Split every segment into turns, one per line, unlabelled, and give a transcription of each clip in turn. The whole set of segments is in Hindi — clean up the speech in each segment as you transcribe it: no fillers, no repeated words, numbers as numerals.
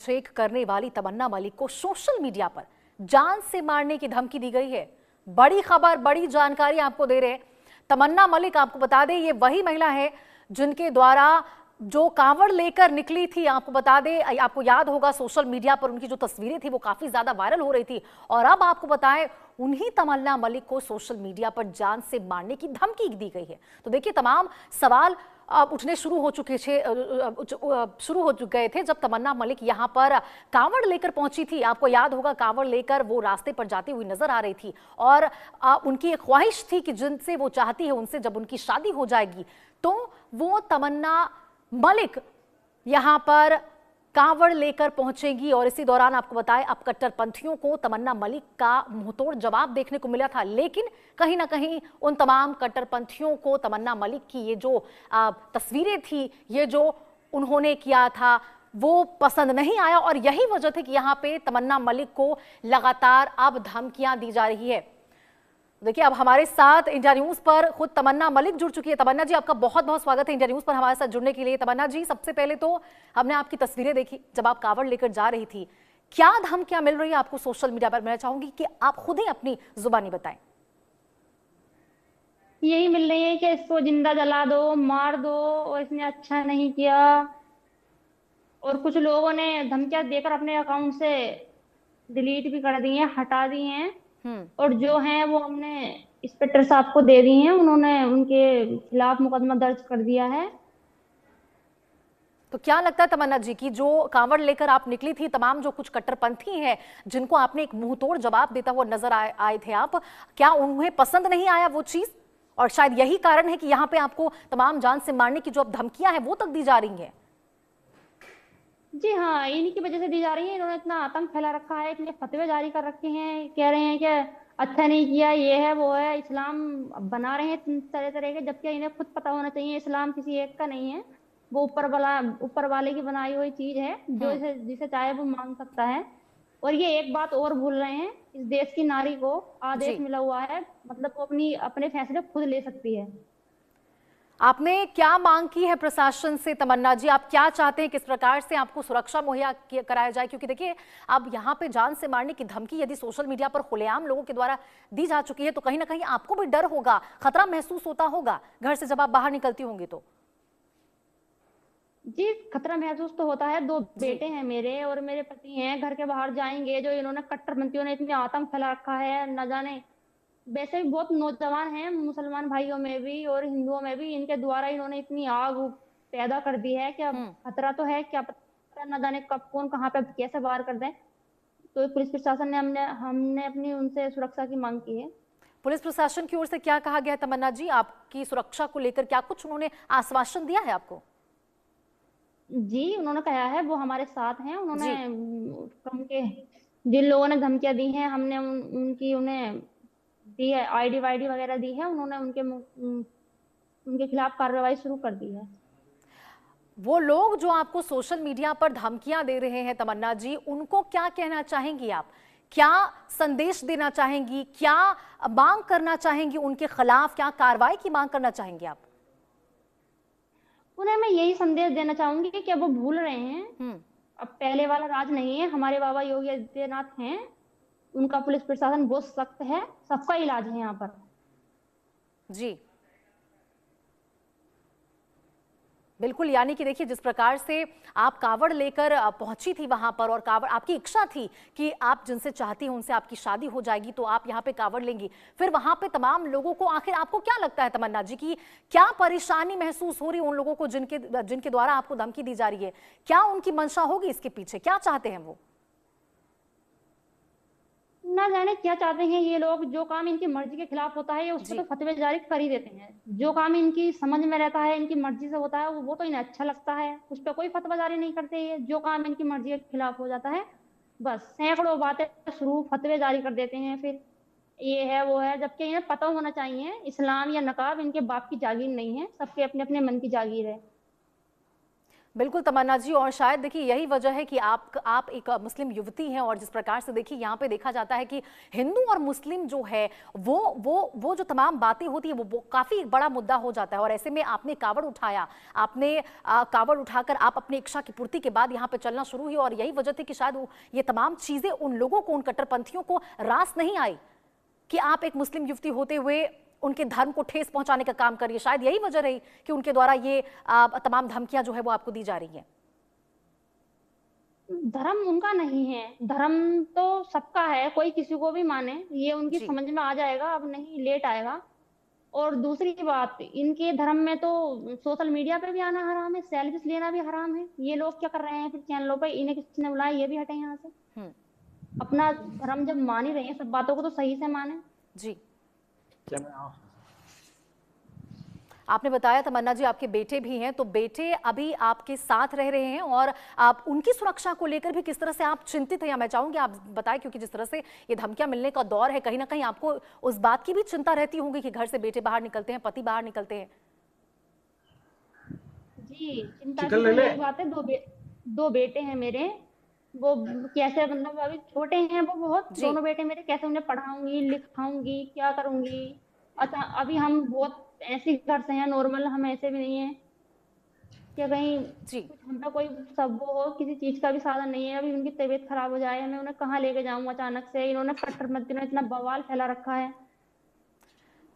छेक करने वाली तमन्ना मलिक को सोशल मीडिया पर जान से मारने की धमकी दी गई है। बड़ी खबर, बड़ी जानकारी आपको दे रहे हैं। तमन्ना मलिक, आपको बता दें, ये वही महिला है जिनके द्वारा जो कांवड़ लेकर निकली थी। आपको बता दें, आपको याद होगा सोशल मीडिया पर उनकी जो तस्वीरें थी वो काफी ज्यादा वायरल हो रही थी। और अब आपको बताएं, उन्हीं तमन्ना मलिक को सोशल मीडिया पर जान से मारने की धमकी दी गई है। तो देखिए, तमाम सवाल अब उठने शुरू हो गए थे जब तमन्ना मलिक यहां पर कांवड़ लेकर पहुंची थी। आपको याद होगा, कांवड़ लेकर वो रास्ते पर जाती हुई नजर आ रही थी और उनकी एक ख्वाहिश थी कि जिनसे वो चाहती है उनसे जब उनकी शादी हो जाएगी तो वो तमन्ना मलिक यहां पर कांवड़ लेकर पहुंचेगी। और इसी दौरान आपको बताएं, अब कट्टरपंथियों को तमन्ना मलिक का मुंहतोड़ जवाब देखने को मिला था, लेकिन कहीं ना कहीं उन तमाम कट्टरपंथियों को तमन्ना मलिक की ये जो तस्वीरें थी, ये जो उन्होंने किया था, वो पसंद नहीं आया। और यही वजह थी कि यहां पे तमन्ना मलिक को लगातार अब धमकियां दी जा रही है। देखिए, अब हमारे साथ इंडिया न्यूज पर खुद तमन्ना मलिक जुड़ चुकी है। तमन्ना जी, आपका बहुत बहुत स्वागत है इंडिया न्यूज पर हमारे साथ जुड़ने के लिए। तमन्ना जी, सबसे पहले तो हमने आपकी तस्वीरें देखी जब आप कांवड़ लेकर जा रही थी। क्या धमकियां मिल रही है आपको सोशल मीडिया पर? मैं चाहूंगी कि आप खुद ही अपनी जुबानी बताएं।
यही मिल रही है कि इसको जिंदा जला दो, मार दो, और इसने अच्छा नहीं किया। और कुछ लोगों ने धमकियां देकर अपने अकाउंट से डिलीट भी कर दी हैं, हटा दी हैं। और जो हैं वो हमने इंस्पेक्टर साहब को दे दी हैं, उन्होंने उनके खिलाफ मुकदमा दर्ज कर दिया है।
तो क्या लगता है तमन्ना जी की जो कांवड़ लेकर आप निकली थी, तमाम जो कुछ कट्टरपंथी हैं जिनको आपने एक मुंहतोड़ जवाब देता हुआ नजर आए थे आप, क्या उन्हें पसंद नहीं आया वो चीज? और शायद यही कारण है कि यहाँ पे आपको तमाम जान से मारने की जो अब धमकियां हैं वो तक दी जा रही हैं।
जी हाँ, इन्हीं की वजह से दी जा रही है। इन्होंने इतना आतंक फैला रखा है, इतने फतवे जारी कर रखे हैं, कह रहे हैं कि अच्छा नहीं किया, ये है वो है, इस्लाम बना रहे हैं तरह तरह के, जबकि इन्हें खुद पता होना चाहिए इस्लाम किसी एक का नहीं है। वो ऊपर वाले की बनाई हुई चीज है, जो इसे जिसे चाहे वो मान सकता है। और ये एक बात और भूल रहे हैं, इस देश की नारी को आदेश
जी,
मिला हुआ है, मतलब वो अपने फैसले खुद ले सकती है।
आपने क्या मांग की है प्रशासन से तमन्ना जी? आप क्या चाहते हैं, किस प्रकार से आपको सुरक्षा मुहैया कराया जाए? क्योंकि देखिए, अब यहाँ पे जान से मारने की धमकी यदि सोशल मीडिया पर खुलेआम लोगों के द्वारा दी जा चुकी है तो कहीं ना कहीं आपको भी डर होगा, खतरा महसूस होता होगा घर से जब आप बाहर निकलती होंगी तो।
जी, खतरा महसूस तो होता है। दो
जी,
बेटे हैं मेरे, और मेरे पति हैं, घर के बाहर जाएंगे जो इन्होंने कट्टरपंथियों ने इतने आतंक फैला रखा है न जाने। वैसे भी बहुत नौजवान हैं, मुसलमान भाइयों में भी और हिंदुओं में भी, इनके द्वारा इन्होंने इतनी आग पैदा कर दी है कि अब खतरा तो है, क्या पता न जाने कब कौन कहाँ पे कैसे वार कर दें। तो पुलिस प्रशासन ने हमने हमने अपनी उनसे सुरक्षा की मांग की है।
पुलिस प्रशासन की ओर से क्या कहा गया है तमन्ना जी? आपकी सुरक्षा को लेकर क्या कुछ उन्होंने आश्वासन दिया है आपको?
जी, उन्होंने कहा है वो हमारे साथ हैं। उन्होंने
जी,
उनके जिन लोगों ने धमकियां दी हैं, हमने उनकी उन्हें दी है, आईडी वाईडी वगैरह दी है, उन्होंने उनके खिलाफ कार्रवाई शुरू कर दी है।
वो लोग जो आपको सोशल मीडिया पर धमकियां दे रहे हैं तमन्ना जी, उनको क्या कहना चाहेंगी आप? क्या संदेश देना चाहेंगी? क्या मांग करना चाहेंगी उनके खिलाफ? क्या कार्रवाई की मांग करना चाहेंगी आप?
उन्हें मैं यही संदेश देना चाहूंगी कि वो भूल रहे हैं,
हम्म।
अब पहले वाला राज नहीं है। हमारे बाबा योगी आदित्यनाथ हैं, उनका पुलिस प्रशासन बहुत सख्त है, सबका इलाज है यहाँ पर।
जी, बिल्कुल। यानी कि देखिए, जिस प्रकार से आप कावड़ लेकर पहुंची थी वहां पर, और कावड़ आपकी इच्छा थी कि आप जिनसे चाहती हैं उनसे आपकी शादी हो जाएगी तो आप यहां पे कावड़ लेंगी, फिर वहां पे तमाम लोगों को, आखिर आपको क्या लगता है तमन्ना जी की क्या परेशानी महसूस हो रही है उन लोगों को जिनके जिनके द्वारा आपको धमकी दी जा रही है? क्या उनकी मंशा होगी इसके पीछे? क्या चाहते हैं वो?
ना जाने क्या चाहते हैं ये लोग। जो काम इनकी मर्जी के खिलाफ होता है उस पर
जी,
तो फतवे जारी कर ही देते हैं। जो काम इनकी समझ में रहता है, इनकी मर्जी से होता है, वो तो इन्हें अच्छा लगता है, उस पर कोई फतवा जारी नहीं करते। ये जो काम इनकी मर्जी के खिलाफ हो जाता है, बस सैकड़ों बातें शुरू, फतवे जारी कर देते हैं। फिर ये है वो है, जबकि इन्हें पता होना चाहिए इस्लाम या नकाब इनके बाप की जागीर नहीं है, सबके अपने अपने मन की जागीर है।
बिल्कुल तमन्ना जी, और शायद देखिए यही वजह है कि आप एक मुस्लिम युवती हैं, और जिस प्रकार से देखिए यहाँ पे देखा जाता है कि हिंदू और मुस्लिम जो है वो जो तमाम बातें होती है वो काफी एक बड़ा मुद्दा हो जाता है। और ऐसे में आपने कावड़ उठाया, आपने कावड़ उठाकर आप अपनी इच्छा की पूर्ति के बाद यहाँ पे चलना शुरू हुई, और यही वजह थी कि शायद ये तमाम चीजें उन लोगों को, उन कट्टरपंथियों को रास नहीं आई कि आप एक मुस्लिम युवती होते हुए उनके धर्म को ठेस पहुंचाने का काम करिए। शायद यही वजह रही कि उनके द्वारा ये तमाम धमकियां जो है वो आपको दी जा रही हैं।
धर्म उनका नहीं है, धर्म तो सबका है, कोई किसी को भी माने, ये उनकी
जी।
समझ में आ जाएगा, अब नहीं लेट आएगा। और दूसरी बात, इनके धर्म में तो सोशल मीडिया पे भी आना हराम है, सेल्फिस लेना भी हराम है। ये लोग क्या कर रहे हैं फिर चैनलों पे, इन्हें किसने बुलाया, ये भी हटे यहाँ से।
हम्म।
अपना धर्म जब मान ही रहे हैं, सब बातों को तो सही से माने।
जी,
क्या मैं
आपने बताया तमन्ना जी आपके बेटे भी हैं, तो बेटे अभी आपके साथ रह रहे हैं, और आप उनकी सुरक्षा को लेकर भी किस तरह से आप चिंतित हैं, या मैं चाहूंगी आप बताएं, क्योंकि जिस तरह से ये धमकियां मिलने का दौर है, कहीं ना कहीं आपको उस बात की भी चिंता रहती होगी कि घर से बेटे बाहर निकलते हैं, पति बाहर निकलते हैं।
जी, चिंता की
चिकन
तो
ले ले।
यही बात है। दो बेटे हैं मेरे, वो कैसे, मतलब अभी छोटे हैं वो बहुत,
जी।
दोनों बेटे मेरे, कैसे उन्हें पढ़ाऊंगी, लिखाऊंगी, क्या करूंगी। अच्छा, अभी हम बहुत ऐसे घर से हैं, नॉर्मल, हम ऐसे भी नहीं है कि कहीं
जी।
कुछ हम पे कोई सब वो हो, किसी चीज का भी साधन नहीं है। अभी उनकी तबीयत खराब हो जाए, मैं उन्हें कहाँ लेके जाऊं, अचानक से इन्होंने कट्टरपंथी ने इतना बवाल फैला रखा है।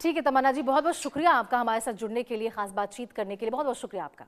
ठीक है तमन्ना जी, बहुत बहुत शुक्रिया आपका हमारे साथ जुड़ने के लिए, खास बातचीत करने के लिए, बहुत बहुत शुक्रिया आपका।